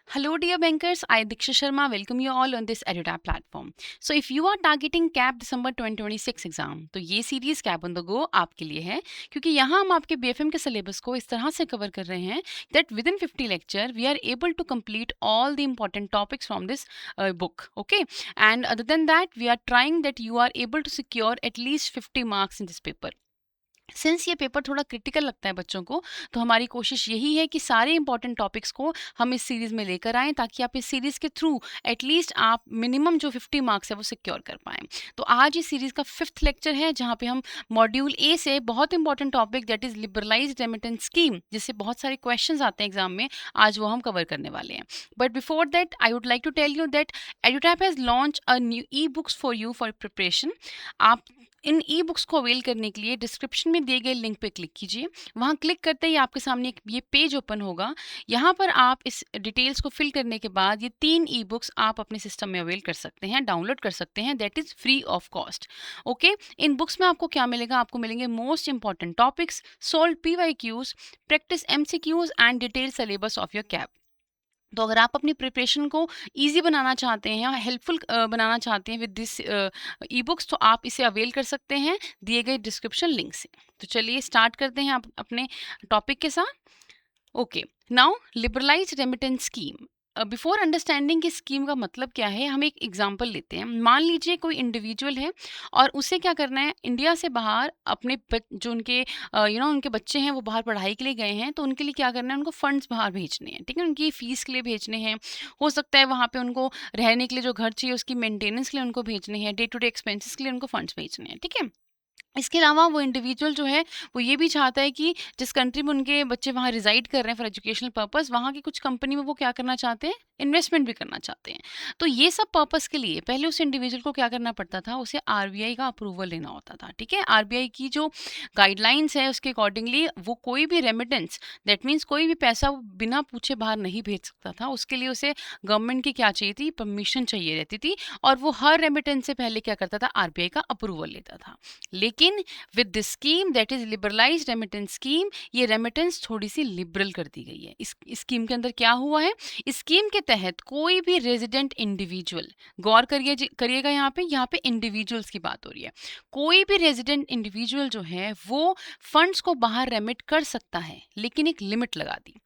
Hello, dear bankers. I, Diksha Sharma, welcome you all on this EduTap platform. So, if you are targeting CAP December 2026 exam, तो ये series cap on the go आपके लिए है, क्योंकि यहाँ हम आपके BFM के सिलेबस को इस तरह से कवर कर रहे हैं that within 50 lecture we are able to complete all the important topics from this book. Okay, and other than that, we are trying that you are able to secure at least 50 marks in this paper. Since ये paper थोड़ा critical लगता है बच्चों को, तो हमारी कोशिश यही है कि सारे इंपॉर्टेंट टॉपिक्स को हम इस सीरीज़ में लेकर आएँ, ताकि आप इस सीरीज़ के थ्रू एटलीस्ट आप मिनिमम जो 50 मार्क्स है वो सिक्योर कर पाएँ। तो आज इस सीरीज़ का 5th लेक्चर है, जहाँ पे हम मॉड्यूल ए से बहुत important topic that is liberalised remittance scheme, जिससे बहुत सारे क्वेश्चंस आते हैं एग्जाम में, आज वो हम कवर करने वाले हैं। But before that I would like to tell you that EduTap has launch a new e books for you for preparation. आप इन ई बुक्स को अवेल करने के लिए डिस्क्रिप्शन में दिए गए लिंक पे क्लिक कीजिए। वहाँ क्लिक करते ही आपके सामने एक ये पेज ओपन होगा। यहाँ पर आप इस डिटेल्स को फिल करने के बाद ये 3 ई बुक्स आप अपने सिस्टम में अवेल कर सकते हैं, डाउनलोड कर सकते हैं, that is free of cost. Okay, in books में आपको क्या मिलेगा? आपको मिलेंगे most important topics, solve PYQs, practice MCQs and detail syllabus of your cap. तो अगर आप अपनी प्रिपरेशन को ईजी बनाना चाहते हैं या हेल्पफुल बनाना चाहते हैं विद दिस ई बुक्स, तो आप इसे अवेल कर सकते हैं दिए गए डिस्क्रिप्शन लिंक से। तो चलिए स्टार्ट करते हैं आप अपने टॉपिक के साथ। Okay, now liberalised remittance scheme. Before understanding कि स्कीम का मतलब क्या है, हम एक एग्जांपल लेते हैं। मान लीजिए कोई इंडिविजुअल है और उसे क्या करना है, इंडिया से बाहर अपने जो उनके उनके बच्चे हैं वो बाहर पढ़ाई के लिए गए हैं, तो उनके लिए क्या करना है, उनको फंड्स बाहर भेजने हैं। ठीक है, उनकी फीस के लिए भेजने हैं, हो सकता है वहाँ पे उनको रहने के लिए जो घर चाहिए उसकी मेंटेनेंस के लिए उनको भेजने हैं, डे टू डे एक्सपेंसेस के लिए उनको फंड्स भेजने हैं। ठीक है, इसके अलावा वो इंडिविजुअल जो है वो ये भी चाहता है कि जिस कंट्री में उनके बच्चे वहाँ रिज़ाइड कर रहे हैं फॉर एजुकेशनल पर्पस, वहाँ की कुछ कंपनी में वो क्या करना चाहते हैं, इन्वेस्टमेंट भी करना चाहते हैं। तो ये सब पर्पस के लिए पहले उस इंडिविजुअल को क्या करना पड़ता था, उसे RBI का अप्रूवल लेना होता था। ठीक है, RBI की जो गाइडलाइंस है उसके अकॉर्डिंगली वो कोई भी रेमिटेंस, दैट मीन्स कोई भी पैसा वो बिना पूछे बाहर नहीं भेज सकता था। उसके लिए उसे गवर्नमेंट की क्या चाहिए थी, परमिशन चाहिए रहती थी, और वो हर रेमिटेंस से पहले क्या करता था, RBI का अप्रूवल लेता था। लेकिन with this scheme that is liberalised remittance scheme, ये रेमिटेंस थोड़ी सी लिबरल कर दी गई है। इस स्कीम के अंदर क्या हुआ है, इस स्कीम के तहत कोई भी रेजिडेंट इंडिविजुअल, गौर करिएगा यहाँ पे इंडिविजुअल्स की बात हो रही है, कोई भी रेजिडेंट इंडिविजुअल जो है वो फंड्स को बाहर रेमिट कर सकता है, लेकिन एक लिमिट लगा दी।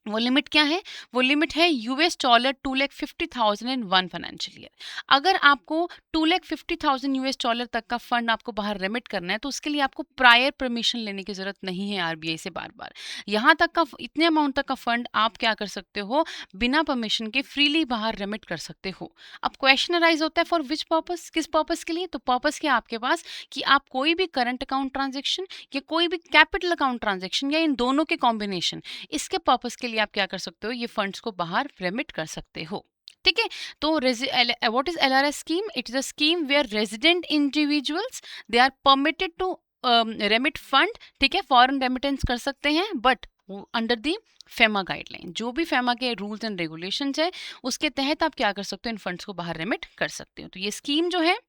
वो लिमिट क्या है, वो लिमिट है $2,50,000 इन 1 फाइनेंशियल ईयर। अगर आपको $2,50,000 तक का फंड आपको बाहर रेमिट करना है, तो उसके लिए आपको प्रायर परमिशन लेने की ज़रूरत नहीं है RBI से बार बार। यहाँ तक का इतने अमाउंट तक का फंड आप क्या कर सकते हो, बिना परमिशन के फ्रीली बाहर रेमिट कर सकते हो। अब क्वेश्चन अराइज होता है, फॉर विच पर्पस, किस पर्पस के लिए? तो पर्पस क्या आपके पास कि आप कोई भी करंट अकाउंट ट्रांजेक्शन या कोई भी कैपिटल अकाउंट ट्रांजेक्शन या इन दोनों के कॉम्बिनेशन, इसके पर्पस के लिए आप क्या कर सकते हो, ये फंड्स को बाहर रेमिट कर सकते हो। ठीक है, तो what is LRS scheme? It is a scheme where resident individuals they are permitted to remit fund. ठीक है, फॉरेन रेमिटेंस कर सकते हैं, but under the FEMA guideline, जो भी फेमा के रूल्स एंड रेगुलेशंस है उसके तहत आप क्या कर सकते हो, इन फंड्स को बाहर रेमिट कर सकते हो। तो ये स्कीम जो है,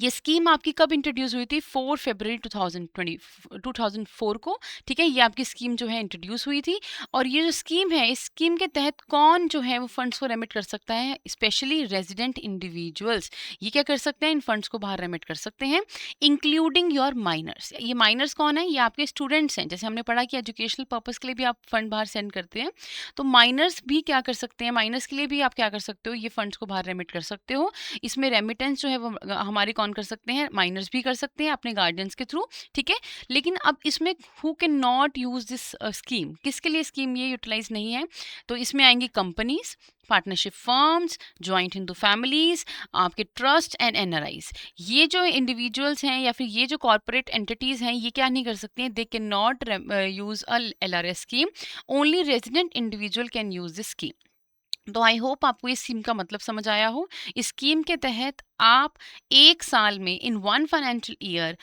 ये स्कीम आपकी कब इंट्रोड्यूस हुई थी, 4 फरवरी 2004 को। ठीक है, ये आपकी स्कीम जो है इंट्रोड्यूस हुई थी। और ये जो स्कीम है, इस स्कीम के तहत कौन जो है वो फंड्स को रेमिट कर सकता है, स्पेशली रेजिडेंट इंडिविजुअल्स, ये क्या कर सकते हैं, इन फंड्स को बाहर रेमिट कर सकते हैं, इंक्लूडिंग योर माइनर्स। ये माइनर्स कौन है, ये आपके स्टूडेंट्स हैं। जैसे हमने पढ़ा कि एजुकेशनल पर्पज़ के लिए भी आप फंड बाहर सेंड करते हैं, तो माइनर्स भी क्या कर सकते हैं, माइनर्स के लिए भी आप क्या कर सकते हो, ये फंड्स को बाहर रेमिट कर सकते हो। इसमें रेमिटेंस जो है वो हमारे कौन कर सकते हैं, माइनर्स भी कर सकते हैं अपने गार्डियंस के थ्रू। ठीक है, लेकिन अब इसमें who can not use this scheme, किसके लिए स्कीम ये यूटिलाइज नहीं है, तो इसमें आएंगी companies, partnership firms, joint Hindu families, आपके ट्रस्ट एंड NRIs। ये जो इंडिविजुअल्स हैं या फिर ये जो कॉर्पोरेट एंटिटीज हैं, ये क्या नहीं कर सकती हैं, they can not use a LRS scheme, only resident individual can use this scheme. तो आई होप आपको इस स्कीम का मतलब समझ आया हो। इस स्कीम के तहत आप एक साल में इन 1 फाइनेंशियल ईयर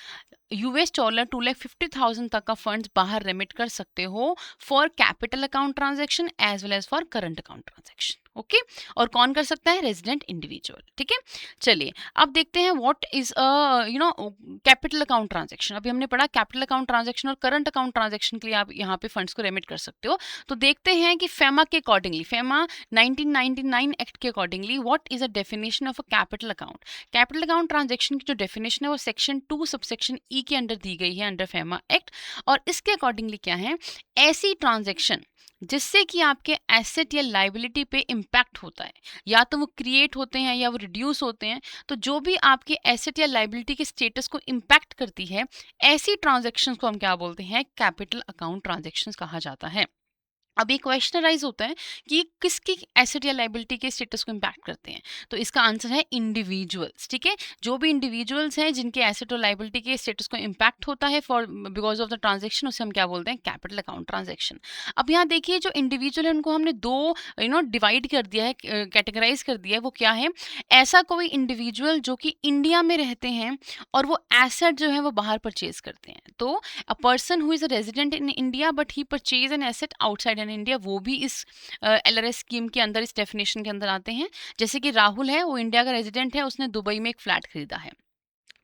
$2 2,50,000 तक का फंड्स बाहर रेमिट कर सकते हो for capital account transaction as well as for current account transaction. Okay, और कौन कर सकता है? Resident individual. ठीक है, चलिए अब देखते हैं what is capital account transaction. अभी हमने पढ़ा कैपिटल अकाउंट ट्रांजैक्शन और करंट अकाउंट ट्रांजैक्शन के लिए आप यहाँ पे फंड्स को रेमिट कर सकते हो। तो देखते हैं कि फेमा के अकॉर्डिंगली, फेमा 1999 एक्ट के accordingly what is a definition of a capital account. Capital account transaction की जो डेफिनेशन है वो सेक्शन 2 सबसेक्शन ई के अंडर दी गई है अंडर फेमा एक्ट। और इसके अकॉर्डिंगली क्या है? ऐसी ट्रांजैक्शन जिससे कि आपके एसेट या लाइबिलिटी पे इम्पैक्ट होता है, या तो वो क्रिएट होते हैं या वो रिड्यूस होते हैं, तो जो भी आपके एसेट या लाइबिलिटी के स्टेटस को इम्पैक्ट करती है, ऐसी ट्रांजैक्शंस को हम क्या बोलते हैं? कैपिटल अकाउंट ट्रांजैक्शंस कहा जाता है। अब ये क्वेश्चन राइज होता है कि किसकी एसेट या लाइबिलिटी के स्टेटस को इम्पैक्ट करते हैं, तो इसका आंसर है इंडिविजुअल्स। ठीक है, जो भी इंडिविजुअल्स हैं जिनके एसेट और लाइबिलिटी के स्टेटस को इम्पैक्ट होता है for because of the transaction, उसे हम क्या बोलते हैं? Capital account transaction. अब यहाँ देखिए, जो इंडिविजुअल है उनको हमने दो डिवाइड कर दिया है, कैटेगराइज कर दिया है। वो क्या है? ऐसा कोई इंडिविजुअल जो कि इंडिया में रहते हैं और वो एसेट जो है वो बाहर परचेज करते हैं। तो a person who is a resident in India but he purchase an asset outside an India, वो भी इस एलआरएस स्कीम के अंदर, इस डेफिनेशन के अंदर आते हैं। जैसे कि राहुल है, वो इंडिया का रेजिडेंट है, उसने दुबई में एक फ्लैट खरीदा है,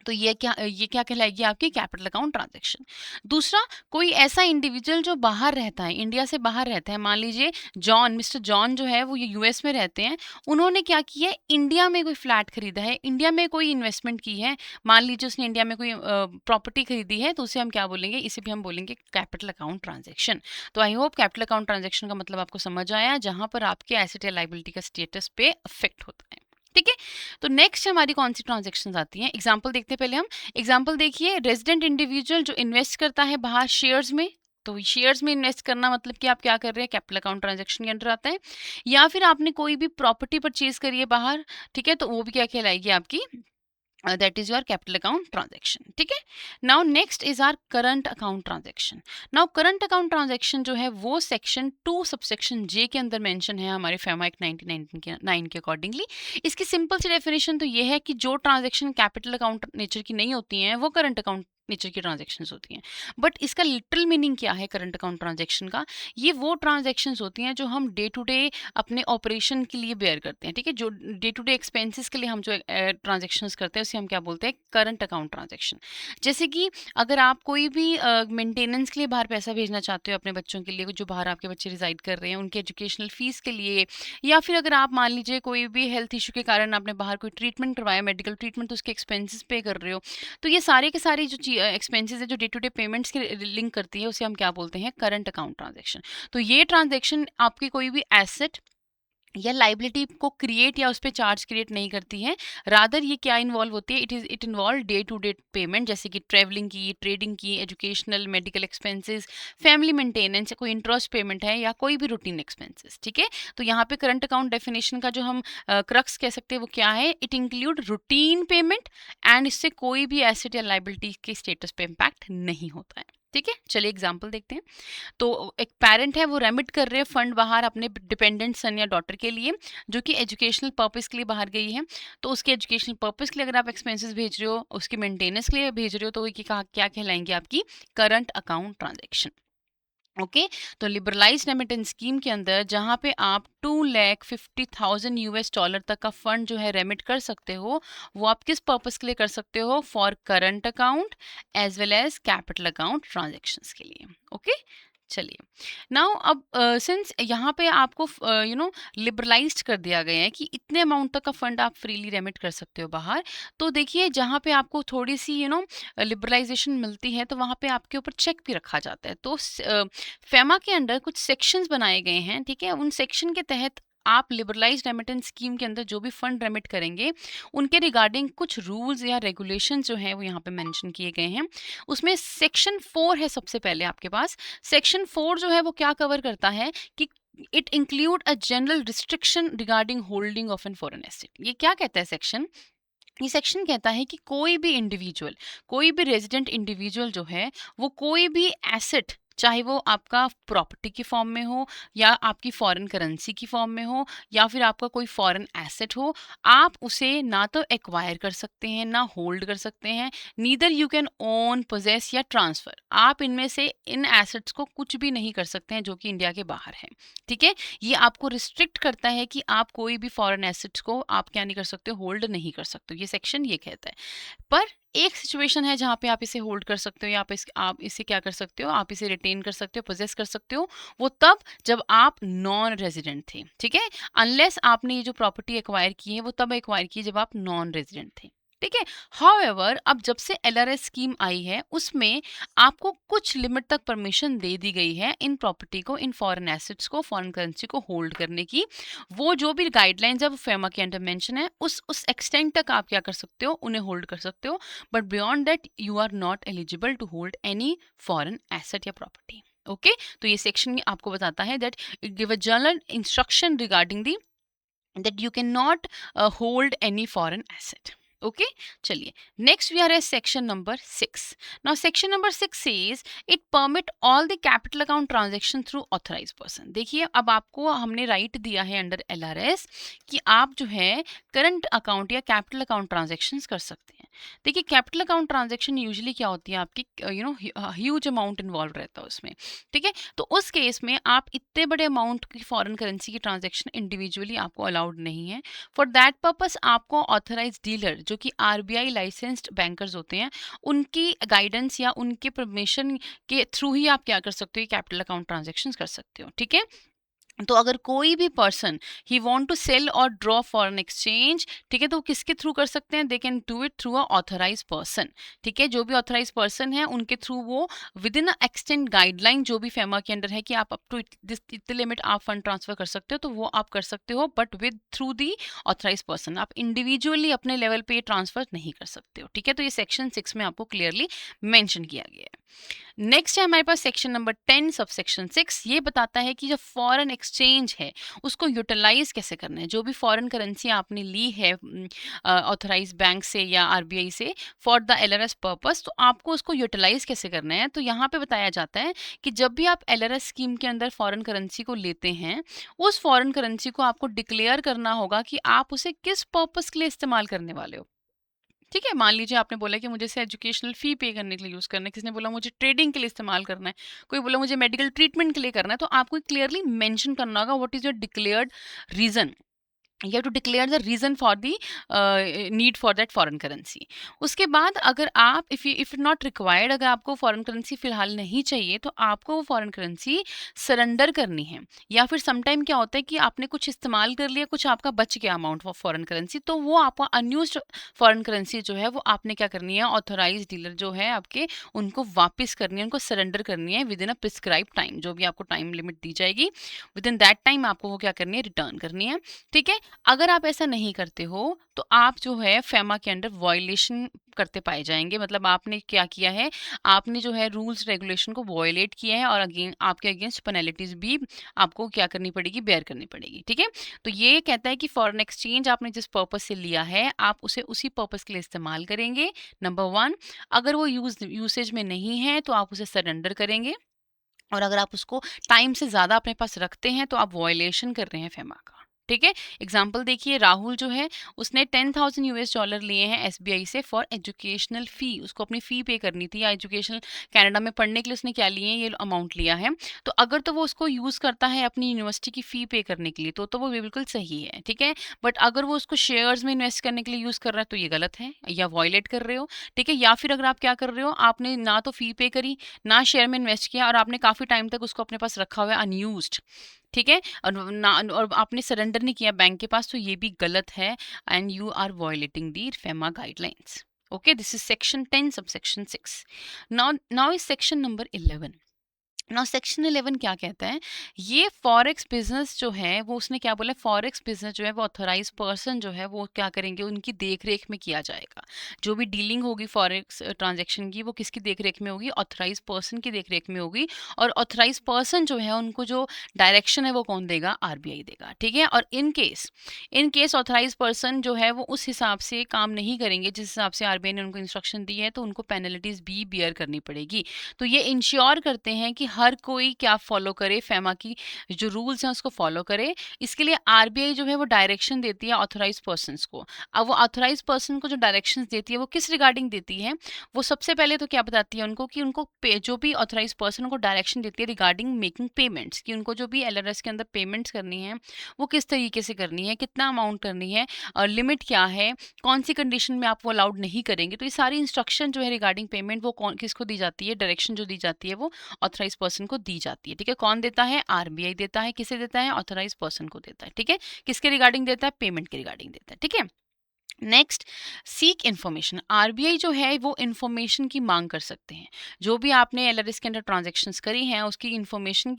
तो ये क्या कहलाएगी? आपकी कैपिटल अकाउंट ट्रांजैक्शन। दूसरा, कोई ऐसा इंडिविजुअल जो बाहर रहता है, इंडिया से बाहर रहता है, मान लीजिए जॉन, मिस्टर जॉन जो है वो ये यूएस में रहते हैं, उन्होंने क्या किया है? इंडिया में कोई फ्लैट खरीदा है, इंडिया में कोई इन्वेस्टमेंट की है, मान लीजिए उसने इंडिया में कोई प्रॉपर्टी खरीदी है, तो उसे हम क्या बोलेंगे? इसे भी हम बोलेंगे कैपिटल अकाउंट ट्रांजैक्शन। तो I hope capital account transaction का मतलब आपको समझ आया, जहां पर आपके एसेट या लाइबिलिटी का स्टेटस पे अफेक्ट होता है। ठीक है, तो नेक्स्ट हमारी कौन सी ट्रांजैक्शंस आती हैं? एग्जांपल देखते हैं पहले हम। एग्जांपल देखिए, रेजिडेंट इंडिविजुअल जो इन्वेस्ट करता है बाहर शेयर्स में, तो शेयर्स में इन्वेस्ट करना मतलब कि आप क्या कर रहे हैं? कैपिटल अकाउंट ट्रांजैक्शन के अंडर आता है। या फिर आपने कोई भी प्रॉपर्टी परचेज करी है बाहर, ठीक है, तो वो भी क्या कहलाएगी? आपकी that is your capital account transaction। ठीक है, now next is our current account transaction। now current account transaction जो है वो सेक्शन 2 सबसेक्शन जे के अंदर मेंशन है हमारे फेमा एक्ट 1999 के अकॉर्डिंगली। इसकी सिंपल सी डेफिनेशन तो ये है कि जो ट्रांजेक्शन कैपिटल अकाउंट नेचर की नहीं होती हैं वो करंट अकाउंट नेचर की ट्रांजेक्शन्स होती हैं। बट इसका लिटरल मीनिंग क्या है करंट अकाउंट ट्रांजेक्शन का? ये वो ट्रांजेक्शन्स होती हैं जो हम डे टू डे अपने ऑपरेशन के लिए बेयर करते हैं। ठीक है, जो डे टू डे एक्सपेंसेस के लिए हम जो ट्रांजेक्शन्स करते हैं उसे हम क्या बोलते हैं? Current account transaction. जैसे कि अगर आप कोई भी मेंटेनेंस के लिए बाहर पैसा भेजना चाहते हो अपने बच्चों के लिए, जो बाहर आपके बच्चे रिजाइड कर रहे हैं, उनके एजुकेशनल फीस के लिए, या फिर अगर आप मान लीजिए कोई भी हेल्थ इशू के कारण आपने बाहर कोई ट्रीटमेंट करवाया, मेडिकल ट्रीटमेंट, तो उसके एक्सपेंसेस पे कर रहे हो, तो ये सारे के सारे जो एक्सपेंसेस है जो डे टू डे पेमेंट्स के लिंक करती है, उसे हम क्या बोलते हैं? Current account transaction. तो ये ट्रांजेक्शन आपकी कोई भी एसेट या लाइबिलिटी को क्रिएट या उस पर चार्ज क्रिएट नहीं करती है, रादर ये क्या इन्वॉल्व होती है? It involve day to day payment, जैसे कि ट्रेवलिंग की, ट्रेडिंग की, educational, medical expenses, family maintenance, कोई इंटरेस्ट पेमेंट है, या कोई भी रूटीन एक्सपेंसेस। ठीक है, तो यहाँ पे करंट अकाउंट डेफिनेशन का जो हम क्रक्स कह सकते हैं वो क्या है? It include routine payment and इससे कोई भी एसेट या लाइबिलिटी के स्टेटस पे इम्पैक्ट नहीं होता है। ठीक है, चलिए एग्जाम्पल देखते हैं। तो एक पेरेंट है, वो रेमिट कर रहे हैं फंड बाहर अपने डिपेंडेंट सन या डॉटर के लिए, जो कि एजुकेशनल पर्पस के लिए बाहर गई है। तो उसके एजुकेशनल पर्पस के लिए अगर आप एक्सपेंसेस भेज रहे हो, उसके मेंटेनेंस के लिए भेज रहे हो, तो ये क्या कहलाएंगे? आपकी करंट अकाउंट ट्रांजेक्शन। ओके, तो लिबरलाइज रेमिटेंस स्कीम के अंदर जहां पे आप $250,000 तक का फंड जो है रेमिट कर सकते हो, वो आप किस पर्पस के लिए कर सकते हो? For current account as well as capital account transactions के लिए। ओके, चलिए नाउ अब सिंस यहाँ पे आपको लिबरलाइज्ड कर दिया गया है कि इतने अमाउंट तक का फंड आप फ्रीली रेमिट कर सकते हो बाहर, तो देखिए जहाँ पे आपको थोड़ी सी लिबरलाइजेशन मिलती है, तो वहाँ पे आपके ऊपर चेक भी रखा जाता है। तो फेमा के अंडर कुछ सेक्शंस बनाए गए हैं। ठीक है, उन सेक्शन के तहत आप लिबरलाइज रेमिटेंस स्कीम के अंदर जो भी फंड रेमिट करेंगे, उनके रिगार्डिंग कुछ रूल्स या रेगुलेशन जो हैं वो यहाँ पे मेंशन किए गए हैं। उसमें सेक्शन 4 है सबसे पहले आपके पास। सेक्शन 4 जो है वो क्या कवर करता है कि it include a general restriction regarding holding of N foreign asset. ये क्या कहता है सेक्शन? ये सेक्शन कहता है कि कोई भी इंडिविजुअल, कोई भी रेजिडेंट इंडिविजुअल जो है, वो कोई भी एसेट चाहे वो आपका प्रॉपर्टी के फॉर्म में हो या आपकी फॉरेन करेंसी की फॉर्म में हो या फिर आपका कोई फॉरेन एसेट हो, आप उसे ना तो एक्वायर कर सकते हैं ना होल्ड कर सकते हैं, neither you can own possess या ट्रांसफर। आप इनमें से इन एसेट्स को कुछ भी नहीं कर सकते हैं जो कि इंडिया के बाहर है। ठीक है, ये आपको रिस्ट्रिक्ट करता है कि आप कोई भी फॉरेन एसेट्स को आप क्या नहीं कर सकते, होल्ड नहीं कर सकते, ये सेक्शन ये कहता है। पर एक सिचुएशन है जहाँ पे आप इसे होल्ड कर सकते हो या आप इसे क्या कर सकते हो, आप इसे रिटेन कर सकते हो, पोजेस कर सकते हो। वो तब जब आप नॉन रेजिडेंट थे। ठीक है, अनलेस आपने ये जो प्रॉपर्टी एक्वायर की है वो तब एक्वायर की है जब आप नॉन रेजिडेंट थे। ठीक है, हाउएवर अब जब से एलआरएस स्कीम आई है उसमें आपको कुछ लिमिट तक परमिशन दे दी गई है इन प्रॉपर्टी को, इन फॉरेन एसेट्स को, फॉरेन करेंसी को होल्ड करने की। वो जो भी गाइडलाइंस है वो फेमा के अंडर मेंशन है, उस एक्सटेंट तक आप क्या कर सकते हो, उन्हें होल्ड कर सकते हो। But beyond that you are not eligible to hold any foreign asset या प्रॉपर्टी। ओके, तो ये सेक्शन आपको बताता है that it give a general instruction regarding the that you cannot hold any foreign asset. Okay, चलिए next we are at section number 6. Now section number 6 says it permit all the capital account transaction through authorized person. देखिए अब आपको हमने right दिया है under LRS कि आप जो है करंट अकाउंट या कैपिटल अकाउंट ट्रांजेक्शन्स कर सकते हैं। देखिए कैपिटल अकाउंट ट्रांजेक्शन यूजुअली क्या होती है, आपकी ह्यूज अमाउंट इन्वॉल्व रहता है उसमें। ठीक है, तो उस केस में आप इतने बड़े अमाउंट की फॉरेन करेंसी की ट्रांजेक्शन इंडिविजुअली आपको अलाउड नहीं है। फॉर दैट पर्पस आपको ऑथराइज डीलर जो कि आरबीआई लाइसेंस्ड बैंकर्स होते हैं उनकी गाइडेंस या उनके परमिशन के थ्रू ही आप क्या कर सकते हो, कैपिटल अकाउंट ट्रांजेक्शन कर सकते हो। ठीक है, तो अगर कोई भी person he want to sell और ड्रॉ फॉरेन एक्सचेंज, ठीक है, तो वो किसके थ्रू कर सकते हैं, they can do it through a authorise person. ठीक है, जो भी ऑथराइज पर्सन है उनके थ्रू वो विद इन एक्सटेंड गाइडलाइन जो भी फेमा के अंडर है कि आप अप टू इतने लिमिट आप फंड ट्रांसफर कर सकते हो, तो वो आप कर सकते हो, but with through the authorise person. आप इंडिविजुअली अपने लेवल पे ये ट्रांसफर नहीं कर सकते हो। ठीक है, तो ये सेक्शन 6 में आपको क्लियरली मेंशन किया गया है। नेक्स्ट है हमारे पास सेक्शन नंबर 10 सब सेक्शन 6। ये बताता है कि जो फॉरेन एक्सचेंज है उसको यूटिलाइज कैसे करना है। जो भी फॉरेन करेंसी आपने ली है ऑथराइज बैंक से या आरबीआई से फॉर द एलआरएस पर्पस, तो आपको उसको यूटिलाइज कैसे करना है। तो यहाँ पे बताया जाता है कि जब भी आप एलआरएस स्कीम के अंदर फॉरेन करेंसी को लेते हैं, उस फॉरेन करेंसी को आपको डिक्लेयर करना होगा कि आप उसे किस पर्पस के लिए इस्तेमाल करने वाले हो। ठीक है, मान लीजिए आपने बोला कि मुझे इसे एजुकेशनल फ़ी पे करने के लिए यूज़ करना है, किसी ने बोला मुझे ट्रेडिंग के लिए इस्तेमाल करना है, कोई बोला मुझे मेडिकल ट्रीटमेंट के लिए करना है, तो आपको क्लियरली मेंशन करना होगा what is your declared reason. You have to declare the reason for the need for that foreign currency. उसके बाद अगर आप इफ नॉट रिक्वायर्ड, अगर आपको फॉरेन करेंसी फिलहाल नहीं चाहिए तो आपको वो फॉरेन करेंसी सरेंडर करनी है। या फिर समटाइम क्या होता है कि आपने कुछ इस्तेमाल कर लिया, कुछ आपका बच गया अमाउंट ऑफ फॉरेन करेंसी, तो वो आपका अनयूज्ड फॉरेन करेंसी जो है वो आपने क्या करनी है, ऑथोराइज डीलर जो है आपके उनको वापस करनी है, उनको सरेंडर करनी है with in a prescribe time. जो भी आपको टाइम लिमिट दी जाएगी विद इन दैट टाइम आपको वो क्या करनी है, रिटर्न करनी है। ठीक है, अगर आप ऐसा नहीं करते हो तो आप जो है फेमा के अंडर वॉयलेशन करते पाए जाएंगे। मतलब आपने क्या किया है, आपने जो है रूल्स रेगुलेशन को वॉयलेट किया है और अगेन आपके अगेंस्ट पेनल्टीज भी आपको क्या करनी पड़ेगी, बेयर करनी पड़ेगी। ठीक है, तो ये कहता है कि फॉरेन एक्सचेंज आपने जिस पर्पज से लिया है आप उसे उसी पर्पज के लिए इस्तेमाल करेंगे, नंबर 1। अगर वो यूसेज में नहीं है तो आप उसे सरेंडर करेंगे, और अगर आप उसको टाइम से ज़्यादा अपने पास रखते हैं तो आप वॉयलेशन कर रहे हैं फेमा का। ठीक है, एग्जाम्पल देखिए, राहुल जो है उसने $10,000 लिए हैं एसबीआई से फॉर एजुकेशनल फ़ी। उसको अपनी फ़ी पे करनी थी या एजुकेशनल कनाडा में पढ़ने के लिए उसने क्या लिए हैं, ये अमाउंट लिया है। तो अगर तो वो उसको यूज़ करता है अपनी यूनिवर्सिटी की फ़ी पे करने के लिए तो वो बिल्कुल सही है। ठीक है, बट अगर वो उसको शेयर्स में इन्वेस्ट करने के लिए यूज़ कर रहा है तो ये गलत है या वॉयलेट कर रहे हो। ठीक है, या फिर अगर आप क्या कर रहे हो, आपने ना तो फ़ी पे करी ना शेयर में इन्वेस्ट किया और आपने काफ़ी टाइम तक उसको अपने पास रखा हुआ है अनयूज्ड। ठीक है, और आपने सरेंडर नहीं किया बैंक के पास, तो ये भी गलत है and you are violating the FEMA guidelines. Okay, this is section 10 sub section 6। Now is section number 11। Now section 11 क्या कहता है, ये फॉरेक्स बिजनेस जो है वो उसने क्या बोला, फॉरेक्स बिजनेस जो है वो ऑथराइज पर्सन जो है वो क्या करेंगे, उनकी देख रेख में किया जाएगा। जो भी डीलिंग होगी फॉरेक्स ट्रांजैक्शन की वो किसकी देख रेख में होगी, ऑथराइज पर्सन की देख रेख में होगी। और ऑथराइज पर्सन जो है उनको जो डायरेक्शन है वो कौन देगा, आरबीआई देगा। ठीक है, और इन केस ऑथराइज पर्सन जो है वो उस हिसाब से काम नहीं करेंगे जिस हिसाब से आरबीआई ने उनको इंस्ट्रक्शन दी है, तो उनको पेनल्टीज भी बियर करनी पड़ेगी। तो ये इंश्योर करते हैं कि हर कोई क्या फॉलो करे, फेमा की जो रूल्स हैं उसको फॉलो करे। इसके लिए आरबीआई जो है वो डायरेक्शन देती है ऑथराइज पर्सन्स को। अब वो ऑथराइज पर्सन को जो डायरेक्शंस देती है वो किस रिगार्डिंग देती है, वो सबसे पहले तो क्या बताती है उनको कि उनको जो भी ऑथराइज पर्सन को डायरेक्शन देती है रिगार्डिंग मेकिंग पेमेंट्स, कि उनको जो भी एलआरएस के अंदर पेमेंट्स करनी है वो किस तरीके से करनी है, कितना अमाउंट करनी है, और लिमिट क्या है, कौन सी कंडीशन में आप वो अलाउड नहीं करेंगे। तो ये सारी इंस्ट्रक्शन जो है रिगार्डिंग पेमेंट वो कौन किसको दी जाती है, डायरेक्शन जो दी जाती है वो ऑथराइज पर्सन को दी जाती है। ठीक है, कौन देता है, आरबीआई देता है। किसे देता है, ऑथराइज पर्सन को देता है। ठीक है, किसके रिगार्डिंग देता है, पेमेंट के रिगार्डिंग देता है। ठीक है, नेक्स्ट, सीक इन्फॉर्मेशन। आरबीआई जो है वो इन्फॉर्मेशन की मांग कर सकते हैं। जो भी आपने एलआरएस के अंदर ट्रांजैक्शंस करी हैं उसकी इन्फॉर्मेशन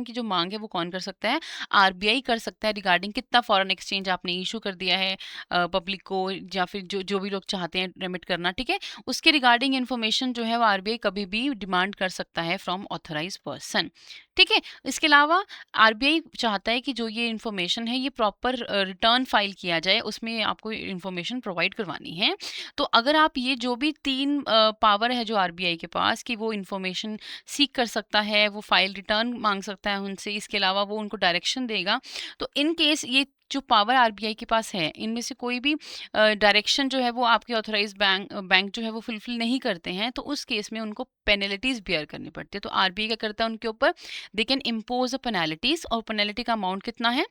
की जो मांग है वो कौन कर सकता है, आरबीआई कर सकता है। रिगार्डिंग कितना फॉरेन एक्सचेंज आपने इशू कर दिया है पब्लिक को, या फिर जो जो भी लोग चाहते हैं रेमिट करना, ठीक है, उसके रिगार्डिंग इन्फॉर्मेशन जो है वो आरबीआई कभी भी डिमांड कर सकता है फ्रॉम ऑथराइज पर्सन। ठीक है, इसके अलावा आरबीआई चाहता है कि जो ये इन्फॉर्मेशन है ये प्रॉपर रिटर्न फाइल किया जाए, उसमें आपको इन्फॉर्मेशन प्रोवाइड करवानी है। तो अगर आप ये जो भी 3 पावर है जो आरबीआई के पास, कि वो इन्फॉर्मेशन सीक कर सकता है, वो फाइल रिटर्न मांग सकता है उनसे, इसके अलावा वो उनको डायरेक्शन देगा। तो इन केस ये जो पावर आरबीआई के पास है इनमें से कोई भी डायरेक्शन जो है वो आपके ऑथराइज बैंक जो है वो फुलफिल नहीं करते हैं, तो उस केस में उनको पेनल्टीज बियर करनी पड़ती है। तो आरबीआई क्या करता है उनके ऊपर, they can impose a penalties, और पेनल्टी का अमाउंट कितना है,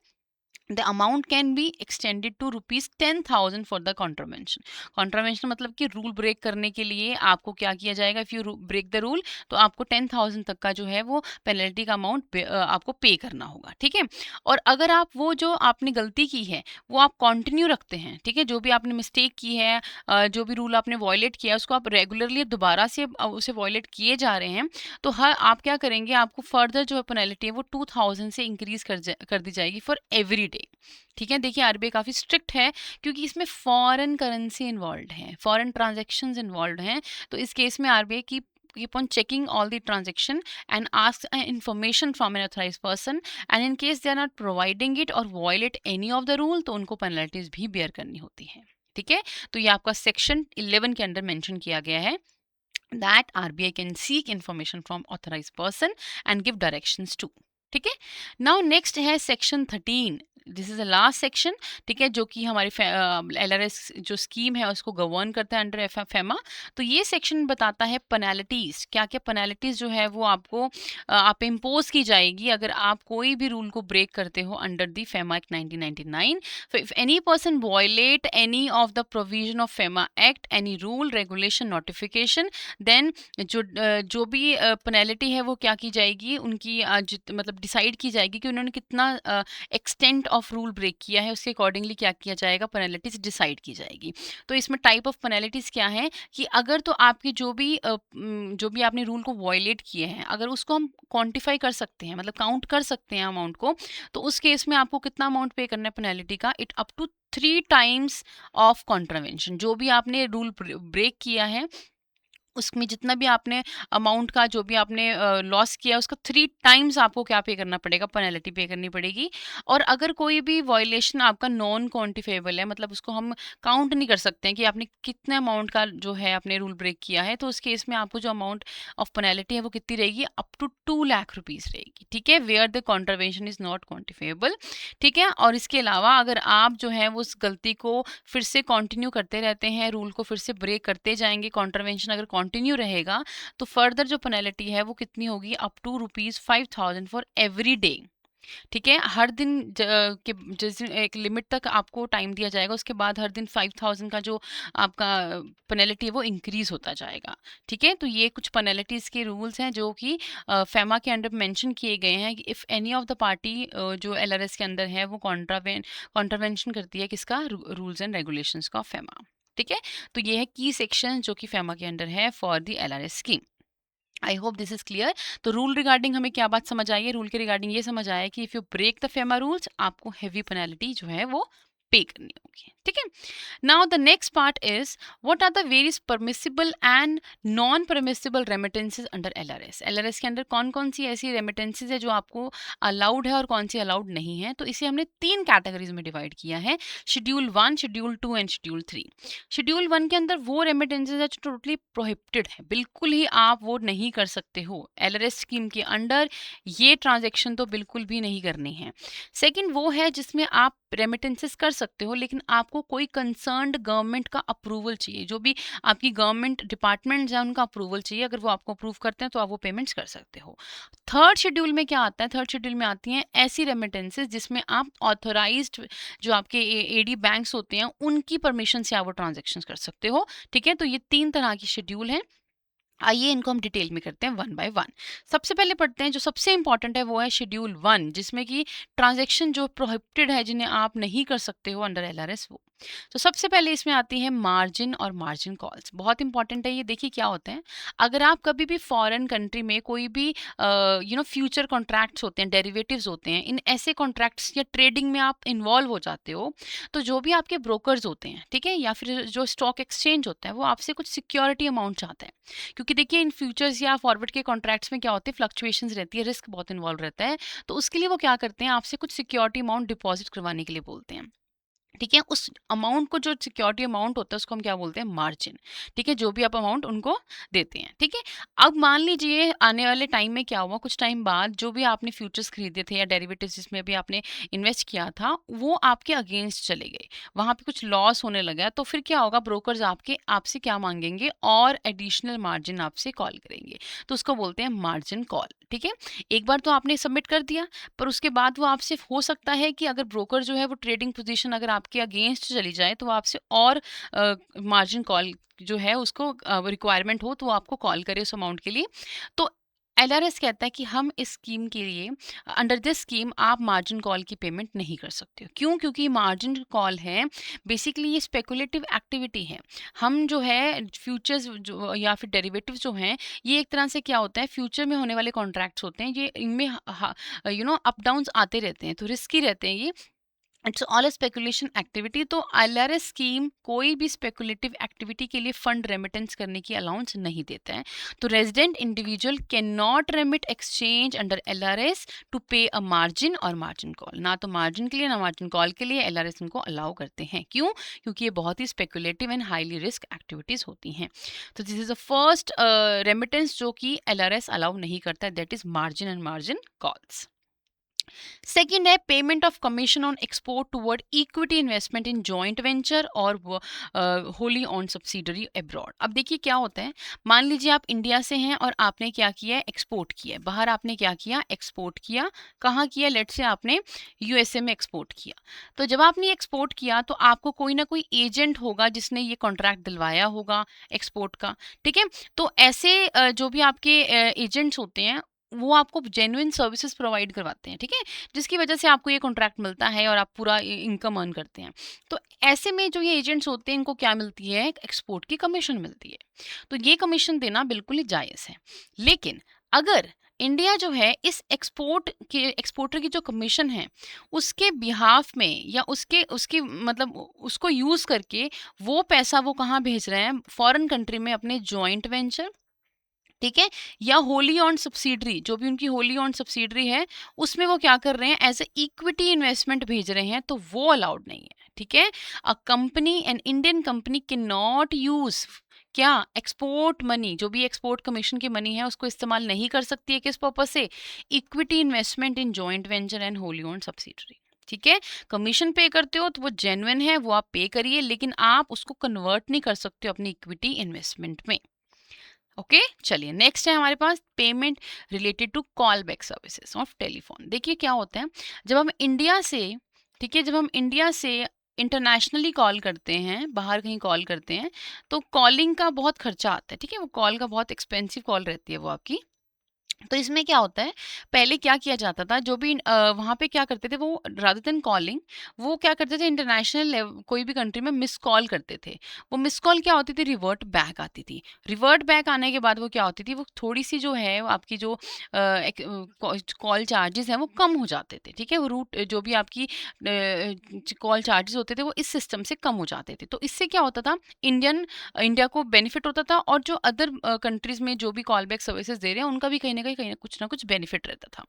the amount can be extended to ₹10,000 for the contravention. Contravention मतलब कि रूल ब्रेक करने के लिए आपको क्या किया जाएगा, if you break the rule तो आपको 10,000 तक का जो है वो पेनल्टी का अमाउंट आपको पे करना होगा। ठीक है, और अगर आप वो जो आपने गलती की है वो आप कंटिन्यू रखते हैं, ठीक है, जो भी आपने मिस्टेक की है, जो भी रूल आपने वॉयलेट किया है उसको आप रेगुलरली दोबारा से उसे वॉयलेट किए जा रहे हैं, तो हर आप क्या करेंगे, आपको फर्दर जो पेनल्टी है वो 2,000 से इंक्रीज कर दी जाएगी फॉर एवरी डे। ठीक है, देखिए आरबीआई काफ़ी स्ट्रिक्ट है क्योंकि इसमें फॉरेन करेंसी इन्वॉल्व है, फॉरेन ट्रांजेक्शन्स इन्वॉल्व हैं। तो इस केस में आरबीआई की keep on checking all the transaction and ask information from an authorized person, and in case they are not providing it or violate any of the rule तो उनको penalties भी bear करनी होती है। ठीक है, तो ये आपका सेक्शन 11 के अंदर मेंशन किया गया है that RBI can seek information from authorized person and give directions to। ठीक है, नाउ नेक्स्ट है section 13। This is the last section, ठीक है, जो कि हमारी एलआरएस जो स्कीम है उसको गवर्न करता है अंडर फेमा। तो ये सेक्शन बताता है पेनल्टीज, क्या क्या पेनल्टीज जो है वो आपको आप इम्पोज की जाएगी अगर आप कोई भी रूल को ब्रेक करते हो under the FEMA act 1999। If any person violate any of the provision of FEMA act, any rule, regulation, notification, then जो भी पेनल्टी है वो क्या की जाएगी, उनकी मतलब डिसाइड की जाएगी कि उन्होंने कितना एक्सटेंट ऑफ रूल ब्रेक किया है, उसके अकॉर्डिंगली क्या किया जाएगा, पेनल्टीज डिसाइड की जाएगी। तो इसमें टाइप ऑफ पेनल्टीज क्या है कि अगर तो आपकी जो भी आपने रूल को वॉयलेट किए हैं अगर उसको हम क्वांटिफाई कर सकते हैं, मतलब काउंट कर सकते हैं अमाउंट को, तो उस केस में आपको कितना अमाउंट पे करना है पेनल्टी का, it up to 3 times of contravention. जो भी आपने रूल ब्रेक किया है उसमें जितना भी आपने अमाउंट का जो भी आपने लॉस किया उसका 3 टाइम्स आपको क्या पे करना पड़ेगा, पेनल्टी पे करनी पड़ेगी। और अगर कोई भी वायलेशन आपका नॉन क्वांटिफाइबल है, मतलब उसको हम काउंट नहीं कर सकते हैं कि आपने कितने अमाउंट का जो है आपने रूल ब्रेक किया है, तो उस केस में आपको जो अमाउंट ऑफ पेनल्टी है वो कितनी रहेगी, अप टू 2 लाख रुपीज़ रहेगी। ठीक है, where the contravention is not quantifiable. ठीक है, और इसके अलावा अगर आप जो है वो उस गलती को फिर से कंटिन्यू करते रहते हैं, रूल को फिर से ब्रेक करते जाएंगे, कॉन्ट्रावेंशन अगर कंटिन्यू रहेगा तो फर्दर जो पेनल्टी है वो कितनी होगी, up to ₹5,000 for every day. ठीक है, हर दिन के जिस दिन एक लिमिट तक आपको टाइम दिया जाएगा उसके बाद हर दिन 5,000 का जो आपका पेनल्टी है वो इंक्रीज होता जाएगा। ठीक है, तो ये कुछ पेनल्टीज के रूल्स हैं जो कि फेमा के अंडर मेंशन किए गए हैं कि if any of the party जो एलआरएस के अंदर है वो कॉन्ट्रावेंशन करती है किसका, रूल्स एंड रेगुलेशंस का फेमा। ठीक है, तो ये है की सेक्शन जो कि फेमा के अंडर है for the LRS scheme. I hope this is clear. तो रूल रिगार्डिंग हमें क्या बात समझ आई है, रूल के रिगार्डिंग ये समझ आया कि if you break the FEMA rules आपको हेवी पेनल्टी जो है वो पे करनी होगी, ठीक है। Now the next part is what are the various permissible and non permissible remittances under LRS. LRS के अंदर कौन कौन सी ऐसी रेमिटेंसेज है जो आपको अलाउड है और कौन सी अलाउड नहीं है। तो इसे हमने 3 कैटेगरीज में डिवाइड किया है, schedule 1, schedule 2 and schedule 3। Schedule 1 के अंदर वो रेमिटेंसेज है जो टोटली प्रोहिबिटेड है, बिल्कुल ही आप वो नहीं कर सकते हो। एलआरएस स्कीम के अंडर ये ट्रांजेक्शन तो बिल्कुल भी नहीं करनी है। सेकंड वो है जिसमें आप रेमिटेंसेस कर सकते हो, लेकिन आपको कोई कंसर्न्ड गवर्नमेंट का अप्रूवल चाहिए, जो भी आपकी गवर्नमेंट डिपार्टमेंट्स हैं उनका अप्रूवल चाहिए। अगर वो आपको अप्रूव करते हैं तो आप वो पेमेंट्स कर सकते हो। थर्ड शेड्यूल में क्या आता है, थर्ड शेड्यूल में आती हैं ऐसी रेमिटेंसेस जिसमें आप ऑथोराइज्ड जो आपके एडी बैंक्स होते हैं उनकी परमिशन से आप वो ट्रांजेक्शन कर सकते हो, ठीक है। तो ये 3 तरह की शेड्यूल है। आइए इनको हम डिटेल में करते हैं वन बाय वन। सबसे पहले पढ़ते हैं जो सबसे इंपॉर्टेंट है वो है शेड्यूल 1, जिसमें कि ट्रांजैक्शन जो प्रोहिबिटेड है, जिन्हें आप नहीं कर सकते हो अंडर एलआरएस वो। तो सबसे पहले इसमें आती है मार्जिन और मार्जिन कॉल्स। बहुत इंपॉर्टेंट है ये। देखिए क्या होता है, अगर आप कभी भी फॉरेन कंट्री में कोई भी फ्यूचर कॉन्ट्रैक्ट्स होते हैं, डेरिवेटिव्स होते हैं, इन ऐसे कॉन्ट्रैक्ट्स या ट्रेडिंग में आप इन्वॉल्व हो जाते हो, तो जो भी आपके ब्रोकर्स होते हैं, ठीक है, या फिर जो स्टॉक एक्सचेंज होता है, वो आपसे कुछ सिक्योरिटी अमाउंट चाहता है। क्योंकि देखिए इन फ्यूचर्स या फॉरवर्ड के कॉन्ट्रैक्ट्स में क्या होती है, फ्लक्चुएशंस रहती है, रिस्क बहुत इन्वॉल्व रहता है। तो उसके लिए वो क्या करते हैं, आपसे कुछ सिक्योरिटी अमाउंट डिपॉजिट करवाने के लिए बोलते हैं, ठीक है। उस अमाउंट को, जो सिक्योरिटी अमाउंट होता है, उसको हम क्या बोलते हैं, मार्जिन, ठीक है, जो भी आप अमाउंट उनको देते हैं, ठीक है। अब मान लीजिए आने वाले टाइम में क्या हुआ, कुछ टाइम बाद जो भी आपने फ्यूचर्स खरीदे थे या डेरिवेटिव्स जिसमें भी आपने इन्वेस्ट किया था, वो आपके अगेंस्ट चले गए, वहाँ पे कुछ लॉस होने लगा, तो फिर क्या होगा, ब्रोकर्स आपसे क्या मांगेंगे, और एडिशनल मार्जिन आपसे कॉल करेंगे। तो उसको बोलते हैं मार्जिन कॉल, ठीक है। एक बार तो आपने सबमिट कर दिया, पर उसके बाद वो आपसे हो सकता है कि अगर ब्रोकर जो है वो ट्रेडिंग पोजीशन अगर आपके अगेंस्ट चली जाए, तो वो आपसे और मार्जिन कॉल जो है उसको रिक्वायरमेंट हो, तो वो आपको कॉल करे उस अमाउंट के लिए। तो एलआरएस कहता है कि हम इस स्कीम के लिए, अंडर दिस स्कीम आप मार्जिन कॉल की पेमेंट नहीं कर सकते हो। क्यों? क्योंकि मार्जिन कॉल है बेसिकली ये स्पेकुलेटिव एक्टिविटी है। हम जो है फ्यूचर्स जो या फिर डेरिवेटिव्स जो हैं, ये एक तरह से क्या होता है, फ्यूचर में होने वाले कॉन्ट्रैक्ट्स होते हैं, ये इनमें अप डाउन्स आते रहते हैं, तो रिस्की रहते हैं ये। It's all a speculation activity. तो एलआरएस स्कीम कोई भी स्पेकुलेटिव एक्टिविटी के लिए फंड रेमिटेंस करने की अलाउंस नहीं देता है। तो resident individual can not remit exchange under LRS to pay a margin और मार्जिन कॉल। ना तो मार्जिन के लिए ना मार्जिन कॉल के लिए एलआरएस इनको अलाउ करते हैं। क्यों? क्योंकि ये बहुत ही speculative and highly risk activities होती हैं। तो this is the first remittance जो कि एलआरएस अलाउ नहीं करता है, that is margin and margin calls. Second है payment of commission on export toward equity investment in joint venture और होली ऑन सब्सिडरी अब्रॉड। अब देखिए क्या होता है, मान लीजिए आप इंडिया से हैं और आपने क्या किया है, एक्सपोर्ट किया है बाहर। आपने क्या किया, एक्सपोर्ट किया। कहाँ किया? लेट्स से आपने यूएसए में एक्सपोर्ट किया। तो जब आपने एक्सपोर्ट किया तो आपको कोई ना कोई एजेंट होगा जिसने ये कॉन्ट्रैक्ट दिलवाया होगा एक्सपोर्ट का, ठीक है। तो ऐसे जो भी आपके एजेंट्स होते हैं, वो आपको जेन्युइन सर्विसेज प्रोवाइड करवाते हैं, ठीक है, जिसकी वजह से आपको ये कॉन्ट्रैक्ट मिलता है और आप पूरा इनकम अर्न करते हैं। तो ऐसे में जो ये एजेंट्स होते हैं, इनको क्या मिलती है, एक्सपोर्ट की कमीशन मिलती है। तो ये कमीशन देना बिल्कुल ही जायज़ है। लेकिन अगर इंडिया जो है इस एक्सपोर्टर की जो कमीशन है, उसके बिहाफ में या उसके उसकी मतलब उसको यूज़ करके वो पैसा वो कहाँ भेज रहे हैं, फॉरेन कंट्री में अपने जॉइंट वेंचर, ठीक है, या होली ऑन सब्सिडरी, जो भी उनकी होली ऑन सब्सिडरी है, उसमें वो क्या कर रहे हैं, एज ए इक्विटी इन्वेस्टमेंट भेज रहे हैं, तो वो अलाउड नहीं है, ठीक है। A company, an Indian company can not use क्या, एक्सपोर्ट मनी, जो भी एक्सपोर्ट कमीशन की मनी है उसको इस्तेमाल नहीं कर सकती है, किस पर्पज से, equity investment in joint venture and wholly owned subsidiary, ठीक है। कमीशन पे करते हो तो वो जेन्युइन है, वो आप पे करिए, लेकिन आप उसको कन्वर्ट नहीं कर सकते हो अपनी इक्विटी इन्वेस्टमेंट में। ओके, चलिए नेक्स्ट है हमारे पास payment related to call back services of telephone. देखिए क्या होता है, जब हम इंडिया से, ठीक है, जब हम इंडिया से इंटरनेशनली कॉल करते हैं, बाहर कहीं कॉल करते हैं, तो कॉलिंग का बहुत खर्चा आता है, ठीक है, वो कॉल का बहुत एक्सपेंसिव कॉल रहती है वो आपकी। तो इसमें क्या होता है, पहले क्या किया जाता था, जो भी वहाँ पे क्या करते थे वो, रादर देन कॉलिंग, वो क्या करते थे इंटरनेशनल कोई भी कंट्री में मिस कॉल करते थे। वो मिस कॉल क्या होती थी, रिवर्ट बैक आती थी। रिवर्ट बैक आने के बाद वो क्या होती थी, वो थोड़ी सी जो है वो आपकी जो कॉल चार्जेस हैं वो कम हो जाते थे। ठीक है, वो रूट जो भी आपकी कॉल चार्जेस होते थे वो इस सिस्टम से कम हो जाते थे। तो इससे क्या होता था, इंडिया को बेनिफिट होता था, और जो अदर कंट्रीज में जो भी कॉल बैक सर्विसेज दे रहे हैं उनका भी कहीं ना कुछ ना कुछ बेनिफिट रहता था।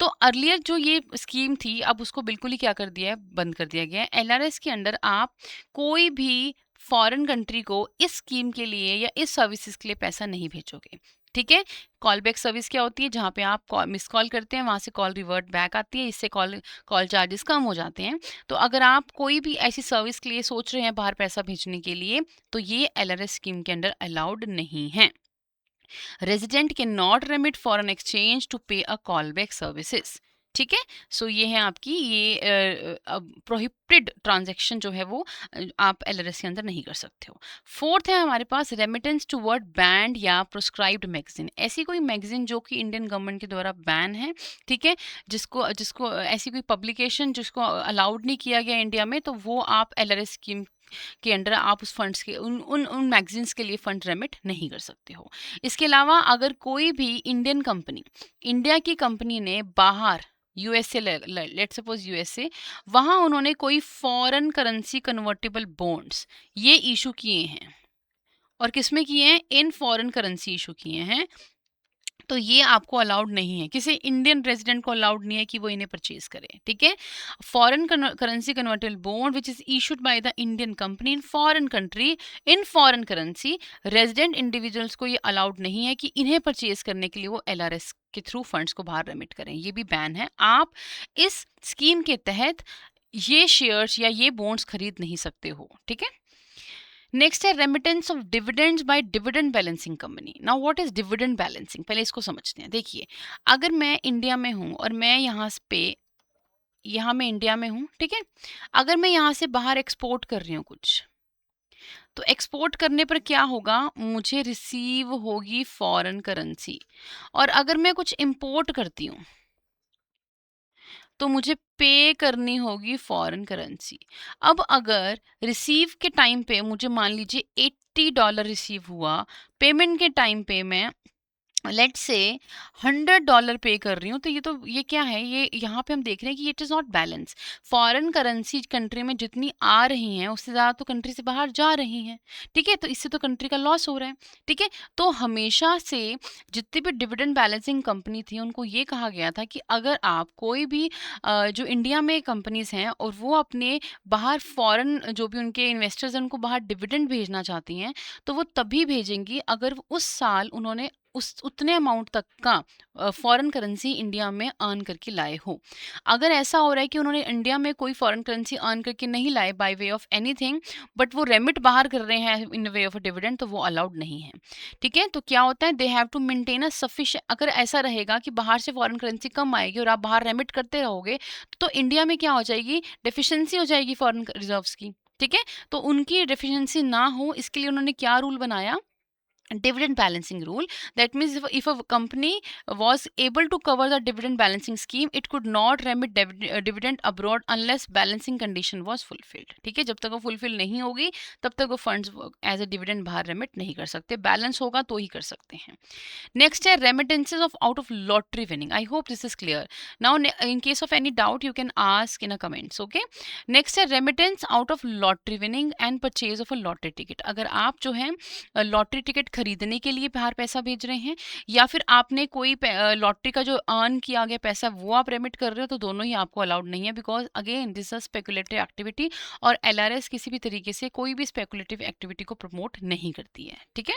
तो अर्लियर जो ये स्कीम थी, अब उसको बिल्कुल ही क्या कर दिया है, बंद कर दिया गया है। एलआरएस के अंडर आप कोई भी फॉरेन कंट्री को इस स्कीम के लिए या इस सर्विसेज के लिए पैसा नहीं भेजोगे। ठीक है, कॉल बैक सर्विस क्या होती है, जहाँ पे आप मिस कॉल करते हैं वहाँ से कॉल रिवर्ट बैक आती है, इससे कॉल कॉल चार्जेस कम हो जाते हैं। तो अगर आप कोई भी ऐसी सर्विस के लिए सोच रहे हैं बाहर पैसा भेजने के लिए, तो ये एलआरएस स्कीम के अंडर अलाउड नहीं है। Resident can not remit foreign exchange to pay a call back services. ठीक है, सो ये है आपकी ये प्रोहिबिटेड ट्रांजैक्शन जो है वो आप एलआरएस के अंदर नहीं कर सकते हो। फोर्थ है हमारे पास रेमिटेंस टुवर्ड बैंड या प्रोस्क्राइब्ड मैगजीन। ऐसी कोई मैगजीन जो कि इंडियन गवर्नमेंट के द्वारा बैन है, ठीक है, जिसको जिसको ऐसी कोई पब्लिकेशन जिसको अलाउड नहीं किया गया इंडिया में, तो वो आप एलआरएस स्कीम के अंडर आप उस फंड्स के उन उन उन मैगजीन्स के लिए फंड रेमिट नहीं कर सकते हो। इसके अलावा अगर कोई भी इंडियन कंपनी, इंडिया की कंपनी ने बाहर यूएसए, लेट सपोज यूएसए, वहां उन्होंने कोई फॉरेन करेंसी कन्वर्टेबल बॉन्ड्स ये इशू किए हैं, और किसमें किए हैं, इन फॉरेन करेंसी इशू किए हैं, तो ये आपको अलाउड नहीं है, किसी इंडियन रेजिडेंट को अलाउड नहीं है कि वो इन्हें परचेज करे। ठीक है, foreign currency convertible bond which is issued by the Indian company in foreign country in foreign currency, resident individuals को ये अलाउड नहीं है कि इन्हें परचेज करने के लिए वो एलआरएस के थ्रू फंड्स को बाहर रेमिट करें, ये भी बैन है। आप इस स्कीम के तहत ये शेयर्स या ये बॉन्ड्स खरीद नहीं सकते हो। ठीक है, नेक्स्ट है remittance of dividends by dividend balancing company. Now what is dividend balancing, पहले इसको समझते हैं। देखिए, अगर मैं इंडिया में हूँ और मैं यहाँ मैं इंडिया में हूँ, ठीक है, अगर मैं यहाँ से बाहर एक्सपोर्ट कर रही हूँ कुछ, तो एक्सपोर्ट करने पर क्या होगा, मुझे रिसीव होगी फॉरेन करेंसी, और अगर मैं कुछ इंपोर्ट करती हूँ तो मुझे पे करनी होगी फॉरेन करेंसी। अब अगर रिसीव के टाइम पे मुझे मान लीजिए $80 रिसीव हुआ, पेमेंट के टाइम पे मैं लेट्स से $100 पे कर रही हूँ, तो ये क्या है, ये यहाँ पे हम देख रहे हैं कि it is not balance. Foreign currency country में जितनी आ रही हैं उससे ज़्यादा तो कंट्री से बाहर जा रही हैं। ठीक है, तो इससे तो कंट्री का लॉस हो रहा है। ठीक है, तो हमेशा से जितनी भी डिविडेंड बैलेंसिंग कंपनी थी उनको ये कहा गया था कि अगर आप कोई भी जो इंडिया में कंपनीज हैं और वो अपने बाहर फॉरेन जो भी उनके इन्वेस्टर्स हैं उनको बाहर डिविडेंड भेजना चाहती हैं, तो वो तभी भेजेंगी अगर उस साल उन्होंने उस उतने अमाउंट तक का फॉरेन करेंसी इंडिया में अर्न करके लाए हो। अगर ऐसा हो रहा है कि उन्होंने इंडिया में कोई फॉरेन करेंसी अर्न करके नहीं लाए by way of anything, but वो रेमिट बाहर कर रहे हैं इन वे ऑफ अ डिविडेंड, तो वो अलाउड नहीं है। ठीक है, तो क्या होता है, they have to maintain a sufficient. अगर ऐसा रहेगा कि बाहर से फॉरेन करेंसी कम आएगी और आप बाहर रेमिट करते रहोगे, तो इंडिया में क्या हो जाएगी, डेफिशिएंसी हो जाएगी फॉरेन रिजर्व्स की। ठीक है, तो उनकी डेफिशिएंसी ना हो इसके लिए उन्होंने क्या रूल बनाया, dividend balancing rule. That means if a company was able to cover the dividend balancing scheme, it could not remit dividend abroad unless balancing condition was fulfilled. ठीक है, जब तक वो फुलफिल नहीं होगी तब तक वो फंड्स एज ए डिविडेंड बाहर रेमिट नहीं कर सकते, बैलेंस होगा तो ही कर सकते हैं। नेक्स्ट है remittances of out of lottery winning. I hope this is clear. Now in case of any doubt you can ask in a comments. Okay, next है remittance out of lottery winning and purchase of a lottery ticket. अगर आप जो है lottery ticket खरीदने के लिए बाहर पैसा भेज रहे हैं, या फिर आपने कोई लॉटरी का जो अर्न किया गया पैसा वो आप रेमिट कर रहे हो, तो दोनों ही आपको अलाउड नहीं है, because again this a speculative activity, और एलआरएस किसी भी तरीके से कोई भी स्पेकुलेटिव एक्टिविटी को प्रमोट नहीं करती है। ठीक है,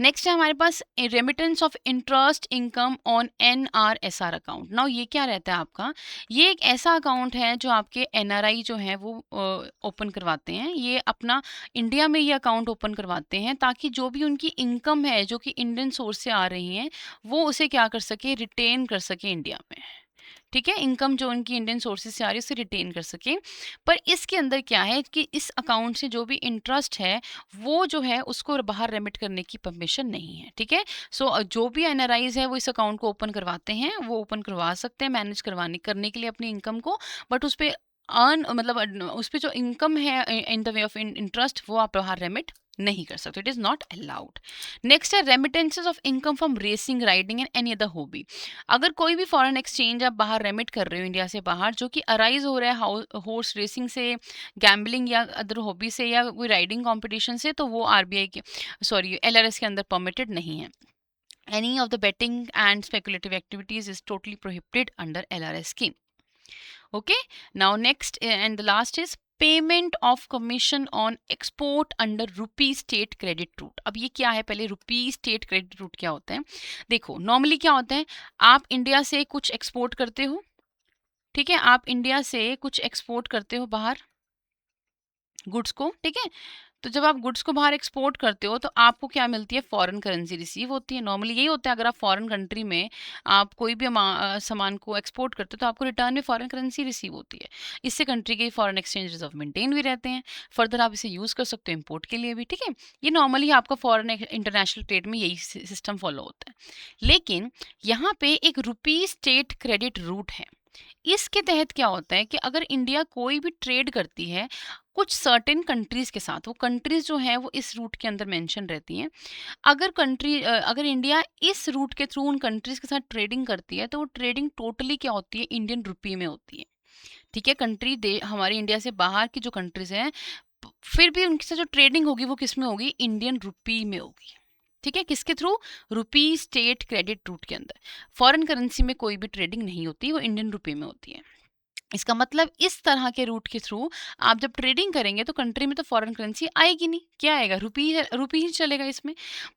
नेक्स्ट है हमारे पास remittance of interest income on NRSR account. Now ये क्या रहता है आपका, ये एक ऐसा अकाउंट है जो आपके एनआरआई जो है वो ओपन करवाते हैं, ये अपना इंडिया में ये अकाउंट ओपन करवाते हैं ताकि जो भी उनकी इनकम है जो कि इंडियन सोर्स से आ रही हैं वो उसे क्या कर सके, रिटेन कर सके इंडिया में। ठीक है, इनकम जो उनकी इंडियन सोर्सेज से आ रही है उसे रिटेन कर सकें। पर इसके अंदर क्या है कि इस अकाउंट से जो भी इंटरेस्ट है वो जो है उसको बाहर रेमिट करने की परमिशन नहीं है। ठीक है, सो जो भी एनआरआईज है वो इस अकाउंट को ओपन करवाते हैं, वो ओपन करवा सकते हैं मैनेज करवाने करने के लिए अपनी इनकम को, बट उस पे अर्न मतलब उस पे जो इनकम है in the way of interest वो आप बाहर रेमिट नहीं कर सकते, it is not allowed. Next है remittances of income from racing, riding and any other hobby. अगर कोई भी फॉरेन एक्सचेंज आप बाहर रेमिट कर रहे हो इंडिया से बाहर जो कि अराइज हो रहा है हॉर्स रेसिंग से, गैम्बलिंग या अदर हॉबी से या कोई राइडिंग कंपटीशन से, तो वो आरबीआई के सॉरी एलआरएस के अंदर परमिटेड नहीं है। Any of the betting and speculative activities is totally prohibited under LRS scheme. Okay, now next and the last is payment of commission on export under rupee state credit route. अब ये क्या है, पहले रुपी state credit root क्या होता है देखो। Normally क्या होता है, आप इंडिया से कुछ एक्सपोर्ट करते हो, ठीक है, आप इंडिया से कुछ एक्सपोर्ट करते हो बाहर गुड्स को, ठीक है। तो जब आप गुड्स को बाहर एक्सपोर्ट करते हो तो आपको क्या मिलती है, फॉरेन करेंसी रिसीव होती है। नॉर्मली यही होता है, अगर आप फॉरेन कंट्री में आप कोई भी सामान को एक्सपोर्ट करते हो तो आपको रिटर्न में फॉरेन करेंसी रिसीव होती है। इससे कंट्री के फॉरेन एक्सचेंज रिजर्व मेंटेन भी रहते हैं। फर्दर आप इसे यूज़ कर सकते हो इम्पोर्ट के लिए भी, ठीक है। ये नॉर्मली आपका फॉरेन इंटरनेशनल ट्रेड में यही सिस्टम फॉलो होता है। लेकिन यहाँ पे एक रुपी स्टेट क्रेडिट रूट है। इसके तहत क्या होता है कि अगर इंडिया कोई भी ट्रेड करती है कुछ सर्टेन कंट्रीज के साथ, वो कंट्रीज जो है वो इस रूट के अंदर मेंशन रहती हैं। अगर इंडिया इस रूट के थ्रू उन कंट्रीज के साथ ट्रेडिंग करती है तो वो ट्रेडिंग टोटली क्या होती है, इंडियन रुपी में होती है। ठीक है, कंट्री दे हमारे इंडिया से बाहर की जो कंट्रीज हैं फिर भी उनके साथ जो ट्रेडिंग होगी वो किस में होगी, इंडियन रुपी में होगी। ठीक है, किसके थ्रू, रुपी स्टेट क्रेडिट रूट के अंदर। फॉरेन करेंसी में कोई भी ट्रेडिंग नहीं होती, वो इंडियन रुपी में होती है। इसका मतलब इस तरह के रूट के थ्रू आप जब ट्रेडिंग करेंगे तो कंट्री में तो फॉरेन करेंसी आएगी नहीं, क्या आएगा, रुपी ही चलेगा इसमें।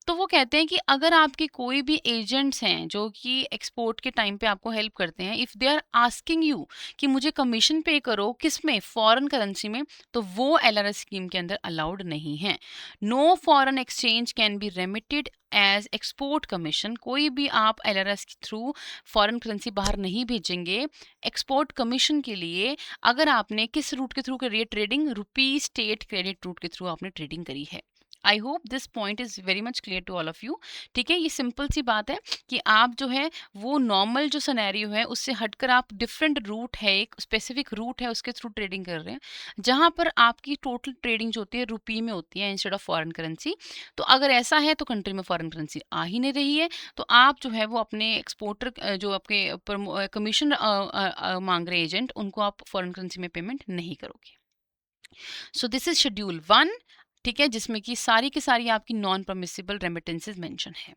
तो वो कहते हैं कि अगर आपके कोई भी एजेंट्स हैं जो कि एक्सपोर्ट के टाइम पे आपको हेल्प करते हैं, if they are asking you कि मुझे कमीशन पे करो किस में, फॉरेन करेंसी में, तो वो एलआरएस स्कीम के अंदर अलाउड नहीं है। No foreign exchange can be remitted as export commission. कोई भी आप एलआरएस के थ्रू फॉरेन करेंसी बाहर नहीं भेजेंगे एक्सपोर्ट कमीशन के लिए, अगर आपने किस रूट के थ्रू करी है trading, rupee state credit route के थ्रू आपने ट्रेडिंग करी है। I hope this point is very much clear to all of you. ठीक है, ये सिंपल सी बात है कि आप जो है वो नॉर्मल जो सिनेरियो है उससे हटकर आप डिफरेंट रूट है, एक स्पेसिफिक रूट है उसके थ्रू ट्रेडिंग कर रहे हैं जहां पर आपकी टोटल ट्रेडिंग जो होती है रुपी में होती है इंस्टेड ऑफ फॉरेन करेंसी। तो अगर ऐसा है तो कंट्री में फॉरेन करेंसी आ ही नहीं रही है, तो आप जो है वो अपने एक्सपोर्टर जो आपके कमीशन मांग रहे एजेंट, उनको आप फॉरेन करेंसी में पेमेंट नहीं करोगे। सो दिस इज शेड्यूल 1, ठीक है, जिसमें कि सारी की सारी आपकी नॉन परमिसिबल रेमिटेंसेज मेंशन है।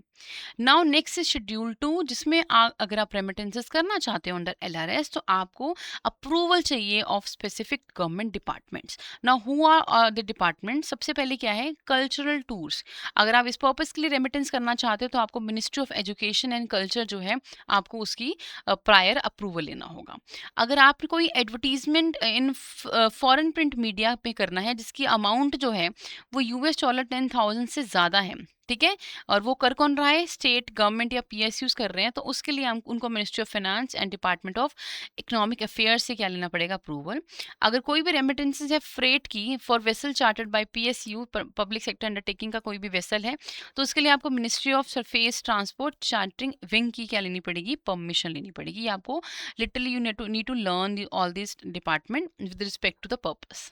नाउ नेक्स्ट इज शेड्यूल 2, जिसमें अगर आप रेमिटेंसेस करना चाहते हो अंडर एलआरएस तो आपको अप्रूवल चाहिए of specific government departments. Now who are the department, सबसे पहले क्या है, कल्चरल टूर्स। अगर आप इस पर्पस के लिए रेमिटेंस करना चाहते हो तो आपको ministry of education and culture जो है आपको उसकी प्रायर अप्रूवल लेना होगा। अगर आप कोई advertisement in foreign print media पे करना है जिसकी अमाउंट जो है वो $10,000 से ज़्यादा है, ठीक है, और वो कर कौन रहा है, स्टेट गवर्नमेंट या पीएसयूज कर रहे हैं, तो उसके लिए हम उनको ministry of finance and department of economic affairs से क्या लेना पड़ेगा, अप्रूवल। अगर कोई भी रेमिटेंसेज है फ्रेट की for vessel chartered by PSU, public sector undertaking का कोई भी वेसल है, तो उसके लिए आपको ministry of surface transport chartering wing की क्या लेनी पड़ेगी, परमिशन लेनी पड़ेगी। आपको literally you need to learn all this department with respect to the purpose.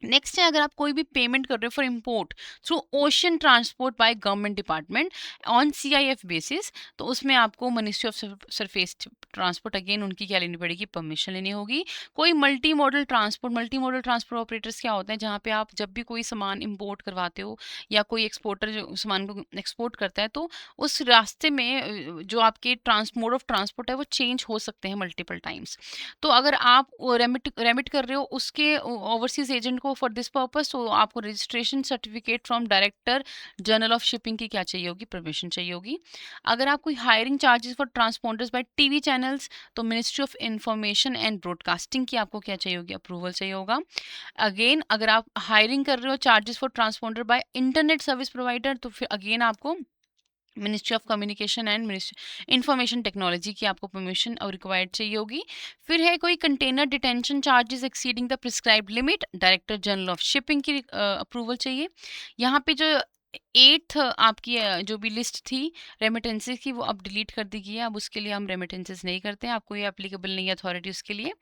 Next है, अगर आप कोई भी पेमेंट कर रहे हो for import through ocean transport by government department on CIF basis, तो उसमें आपको ministry of surface transport again उनकी क्या लेनी पड़ेगी, परमिशन लेनी होगी। कोई मल्टी मॉडल ट्रांसपोर्ट ऑपरेटर्स क्या होते हैं, जहाँ पे आप जब भी कोई सामान इम्पोर्ट करवाते हो या कोई एक्सपोर्टर जो सामान को एक्सपोर्ट करता है, तो उस रास्ते में जो आपके मोड ऑफ ट्रांसपोर्ट है वो चेंज हो सकते हैं मल्टीपल टाइम्स। तो अगर आप रेमिट कर रहे हो उसके ओवरसीज एजेंट को फॉर दिस पर्पस, तो आपको registration certificate from director general of shipping की क्या चाहिए होगी, परमिशन चाहिए होगी। अगर आप कोई hiring charges for transponders by TV channels, तो ministry of information and broadcasting की आपको क्या चाहिए होगी, अप्रूवल चाहिए होगा। अगेन अगर आप हायरिंग कर रहे हो charges for transponder by internet service provider, तो फिर अगेन आपको ministry of communication and ministry information technology की आपको परमिशन और रिक्वायर्ड चाहिए होगी। फिर है कोई container detention charges exceeding the prescribed limit, director general of shipping की अप्रूवल चाहिए। यहाँ पे जो 8th आपकी जो भी लिस्ट थी रेमिटेंसेस की वो अब डिलीट कर दी गई है, अब उसके लिए हम रेमिटेंसेस नहीं करते हैं, आपको ये एप्लीकेबल नहीं है अथॉरिटी उसके लिए।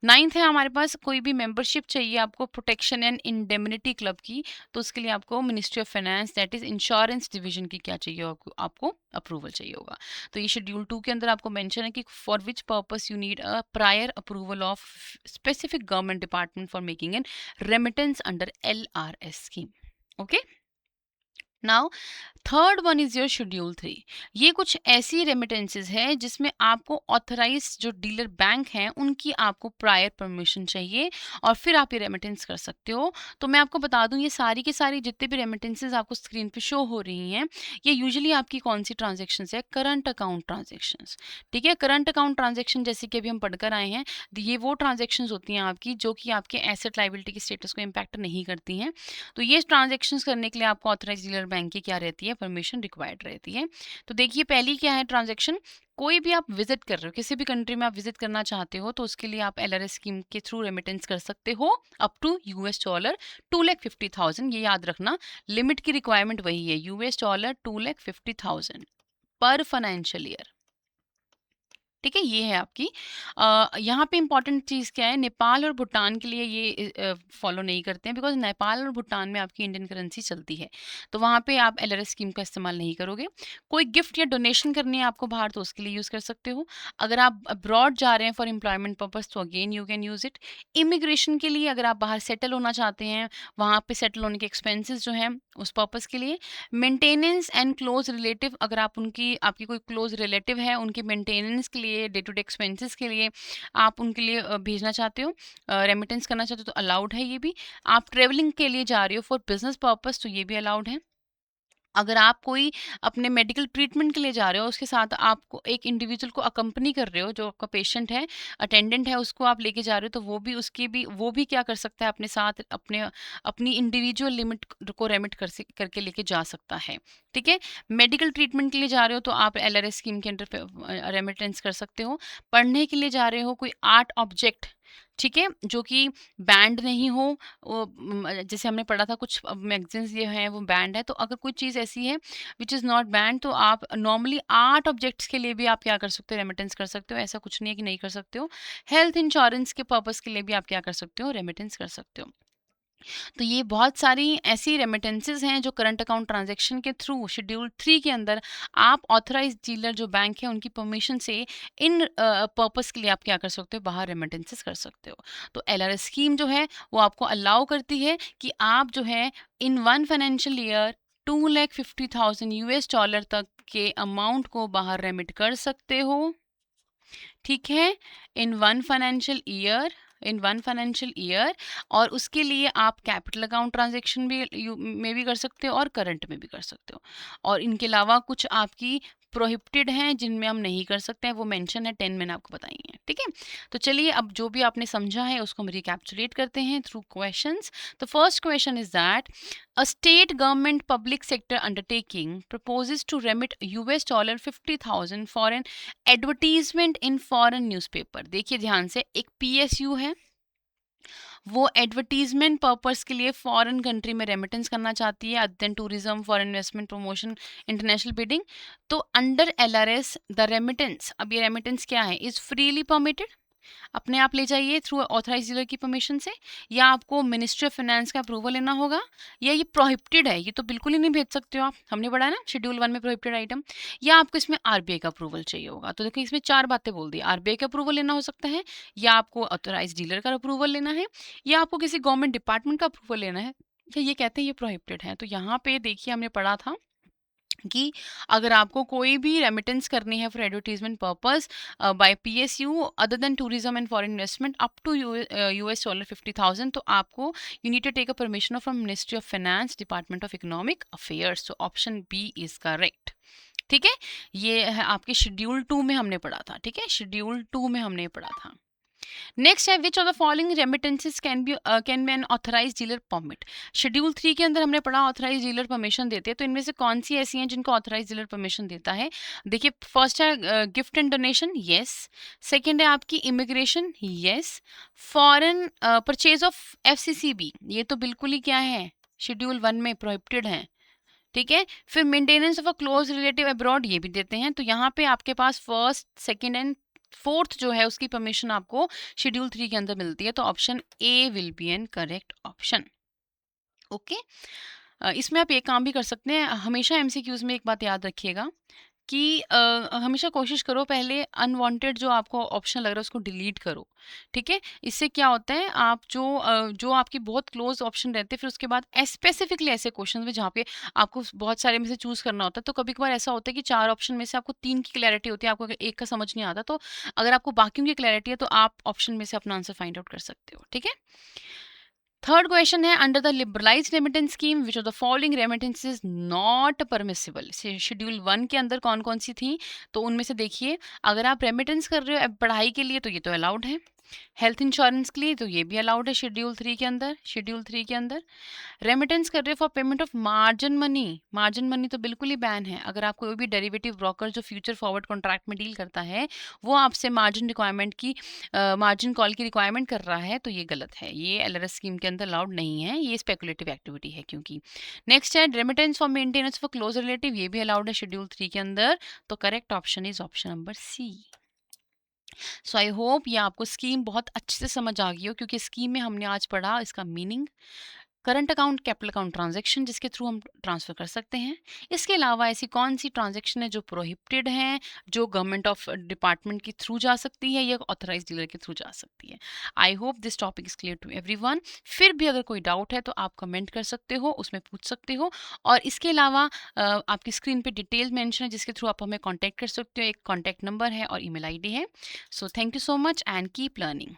9th है हमारे पास कोई भी मेंबरशिप चाहिए आपको प्रोटेक्शन एंड इंडेमनिटी क्लब की, तो उसके लिए आपको ministry of finance that is insurance division की क्या चाहिए, आपको अप्रूवल चाहिए होगा। तो ये शेड्यूल 2 के अंदर आपको मेंशन है कि for which purpose you need a prior approval of specific government department for making an remittance under LRS scheme. Okay, now third one is your schedule 3। ये कुछ ऐसी रेमिटेंसेज है जिसमें आपको ऑथराइज जो डीलर बैंक हैं उनकी आपको प्रायर परमिशन चाहिए और फिर आप ये रेमिटेंस कर सकते हो। तो मैं आपको बता दूं ये सारी की सारी जितने भी रेमिटेंसेज आपको स्क्रीन पे शो हो रही हैं ये यूजुअली आपकी कौन सी ट्रांजेक्शन है, करंट अकाउंट ट्रांजेक्शन। ठीक है, करंट अकाउंट ट्रांजेक्शन जैसे कि अभी हम पढ़कर आए हैं, ये वो ट्रांजेक्शन होती हैं आपकी जो कि आपके एसेट लाइबिलिटी के स्टेटस को इम्पैक्ट नहीं करती हैं। तो ये ट्रांजेक्शन करने के लिए आपको ऑथराइज डीलर बैंक की क्या रहती है, परमिशन रिक्वायर्ड रहती है। तो देखिए पहली क्या है ट्रांजेक्शन, कोई भी आप विजिट कर रहे हो, किसी भी कंट्री में आप विजिट करना चाहते हो तो उसके लिए आप LRS स्कीम के थ्रू रेमिटेंस कर सकते हो अप टू $2,50,000। 2,50,000 ये याद रखना, लिमिट की रिक्वायरमेंट वही है, $2,50,000 पर फाइनेंशियल ईयर। ठीक है, ये है आपकी यहाँ पे इंपॉर्टेंट चीज़ क्या है, नेपाल और भूटान के लिए ये फॉलो नहीं करते हैं बिकॉज नेपाल और भूटान में आपकी इंडियन करेंसी चलती है, तो वहाँ पे आप LRS स्कीम का इस्तेमाल नहीं करोगे। कोई गिफ्ट या डोनेशन करनी है आपको बाहर तो उसके लिए यूज़ कर सकते हो। अगर आप अब्रॉड जा रहे हैं फॉर एम्प्लॉयमेंट पर्पज़ तो again you can use it. Immigration के लिए अगर आप बाहर सेटल होना चाहते हैं, वहाँ पे सेटल होने के एक्सपेंसेस जो हैं उस पर्पज़ के लिए। मेंटेनेंस एंड क्लोज रिलेटिव, अगर आप आपकी कोई क्लोज रिलेटिव है उनके मेंटेनेंस के लिए, डे टू डे एक्सपेंसेस के लिए आप उनके लिए भेजना चाहते हो, रेमिटेंस करना चाहते हो तो अलाउड है ये भी। आप ट्रेवलिंग के लिए जा रहे हो फॉर बिजनेस पर्पस तो ये भी अलाउड है। अगर आप कोई अपने मेडिकल ट्रीटमेंट के लिए जा रहे हो, उसके साथ आपको एक इंडिविजुअल को अकम्पनी कर रहे हो, जो आपका पेशेंट है, अटेंडेंट है, उसको आप लेके जा रहे हो, तो वो भी क्या कर सकता है अपने साथ अपनी इंडिविजुअल लिमिट को रेमिट करके लेके जा सकता है। ठीक है, मेडिकल ट्रीटमेंट के लिए जा रहे हो तो आप LRS स्कीम के अंडर रेमिटेंस कर सकते हो। पढ़ने के लिए जा रहे हो, कोई आर्ट ऑब्जेक्ट, ठीक है, जो कि बैंड नहीं हो, जैसे हमने पढ़ा था कुछ मैगजीन्स ये हैं वो बैंड है, तो अगर कोई चीज़ ऐसी है विच इज़ नॉट बैंड तो आप नॉर्मली आर्ट ऑब्जेक्ट्स के लिए भी आप क्या कर सकते हो, रेमिटेंस कर सकते हो, ऐसा कुछ नहीं है कि नहीं कर सकते हो। हेल्थ इंश्योरेंस के पर्पज़ के लिए भी आप क्या कर सकते हो, रेमिटेंस कर सकते हो। तो ये बहुत सारी ऐसी रेमिटेंसेस हैं जो करंट अकाउंट ट्रांजैक्शन के थ्रू शेड्यूल 3 के अंदर आप ऑथराइज्ड डीलर जो बैंक है उनकी परमिशन से इन पर्पस के लिए आप क्या कर सकते हो, बाहर रेमिटेंसेस कर सकते हो। तो LRS स्कीम जो है वो आपको अलाउ करती है कि आप जो है इन वन फाइनेंशियल ईयर $2,50,000 तक के अमाउंट को बाहर रेमिट कर सकते हो। ठीक है, इन वन फाइनेंशियल ईयर, और उसके लिए आप कैपिटल अकाउंट ट्रांजैक्शन में भी कर सकते हो और करंट में भी कर सकते हो। और इनके अलावा कुछ आपकी प्रोहिबिटेड हैं जिनमें हम नहीं कर सकते हैं, वो मेंशन है 10 मैंने आपको बताई हैं। ठीक है, तो चलिए अब जो भी आपने समझा है उसको हम रिकैप्चुलेट करते हैं थ्रू क्वेश्चंस। तो first question is that a state government public sector undertaking proposes to remit $50,000 for an advertisement in foreign newspaper. देखिए ध्यान से, एक PSU है, वो एडवर्टीजमेंट पर्पस के लिए फॉरेन कंट्री में रेमिटेंस करना चाहती है other than tourism, foreign investment, promotion, international bidding. तो अंडर LRS द रेमिटेंस, अब ये रेमिटेंस क्या है, इज फ्रीली परमिटेड, अपने आप ले जाइए थ्रू ऑथराइज डीलर की परमिशन से, या आपको मिनिस्ट्री ऑफ फाइनेंस का अप्रूवल लेना होगा, या ये प्रोहिबिटेड है, ये तो बिल्कुल ही नहीं भेज सकते हो आप, हमने पढ़ा है ना शेड्यूल 1 में प्रोहिबिटेड आइटम, या आपको इसमें RBI का अप्रूवल चाहिए होगा। तो देखो इसमें 4 बातें बोल दी, RBI का अप्रूवल लेना हो सकता है, या आपको ऑथराइज डीलर का अप्रूवल लेना है, या आपको किसी गवर्नमेंट डिपार्टमेंट का अप्रूवल लेना है, या ये कहते हैं ये प्रोहिबिटेड है। तो यहाँ पे देखिए हमने पढ़ा था कि अगर आपको कोई भी रेमिटेंस करनी है for advertisement purpose by PSU other than tourism and foreign investment up to $50,000, तो आपको you need to take a permission from ministry of finance, department of economic affairs. तो ऑप्शन B इज करेक्ट। ठीक है, ये है आपके schedule 2 में हमने पढ़ा था। ठीक है, शेड्यूल 2 में हमने पढ़ा था। नेक्स्ट है which of the following remittances can be an authorise dealer permit. Schedule 3 के अंदर हमने पढ़ा ऑथराइज डीलर परमिशन देते हैं, तो इनमें से कौन सी ऐसी हैं जिनको ऑथराइज डीलर परमिशन देता है। देखिए फर्स्ट है gift and donation, yes. Second है आपकी immigration, yes. Foreign purchase of FCCB, ये तो बिल्कुल ही क्या है, शेड्यूल 1 में प्रोहिबिटेड है, ठीक है। फिर maintenance of a close relative abroad, ये भी देते हैं। तो यहाँ पे आपके पास फर्स्ट, सेकंड एंड फोर्थ जो है उसकी परमिशन आपको शेड्यूल 3 के अंदर मिलती है, तो option A will be an correct option. Okay, इसमें आप एक काम भी कर सकते हैं, हमेशा MCQs में एक बात याद रखिएगा कि हमेशा कोशिश करो पहले अनवांटेड जो आपको ऑप्शन लग रहा है उसको डिलीट करो, ठीक है। इससे क्या होता है, आप जो आपकी बहुत क्लोज ऑप्शन रहते हैं फिर उसके बाद स्पेसिफिकली ऐसे क्वेश्चन में जहाँ पे आपको बहुत सारे में से चूज करना होता है, तो कभी कभार ऐसा होता है कि 4 ऑप्शन में से आपको 3 की क्लैरिटी होती है, आपको अगर एक का समझ नहीं आता, तो अगर आपको बाकियों की क्लैरिटी है तो आप ऑप्शन में से अपना आंसर फाइंड आउट कर सकते हो, ठीक है। थर्ड क्वेश्चन है under the liberalise remittance scheme which of the following remittance is not permissible. Schedule 1 के अंदर कौन कौन सी थी, तो उनमें से देखिए, अगर आप रेमिटेंस कर रहे हो पढ़ाई के लिए तो ये तो अलाउड है, हेल्थ इंश्योरेंस के लिए तो ये भी अलाउड है शेड्यूल 3 के अंदर। शेड्यूल 3 के अंदर रेमिटेंस कर रहे हो for payment of margin money, margin money तो बिल्कुल ही बैन है। अगर आप कोई भी डेरिवेटिव ब्रोकर जो फ्यूचर फॉरवर्ड कॉन्ट्रैक्ट में डील करता है वो आपसे मार्जिन रिक्वायरमेंट की मार्जिन कॉल की रिक्वायरमेंट कर रहा है, तो ये गलत है, ये LRS स्कीम के अंदर अलाउड नहीं है, ये स्पेकुलेटिव एक्टिविटी है क्योंकि। नेक्स्ट है remittance for maintenance for close relative, ये भी अलाउड है शेड्यूल 3 के अंदर, तो correct option is option number C. So I hope ये आपको स्कीम बहुत अच्छे से समझ आ गई हो, क्योंकि स्कीम में हमने आज पढ़ा इसका meaning, current account, capital account transaction जिसके थ्रू हम ट्रांसफ़र कर सकते हैं। इसके अलावा ऐसी कौन सी ट्रांजैक्शन है जो प्रोहिबिटेड हैं, जो गवर्नमेंट ऑफ डिपार्टमेंट के थ्रू जा सकती है या ऑथराइज डीलर के थ्रू जा सकती है। I hope this topic is clear to everyone. फिर भी अगर कोई डाउट है तो आप कमेंट कर सकते हो, उसमें पूछ सकते हो। और इसके अलावा आपकी स्क्रीन पे डिटेल्स मेंशन है जिसके थ्रू आप हमें कॉन्टैक्ट कर सकते हो, एक कॉन्टैक्ट नंबर है और email ID है। So thank you so much and keep learning.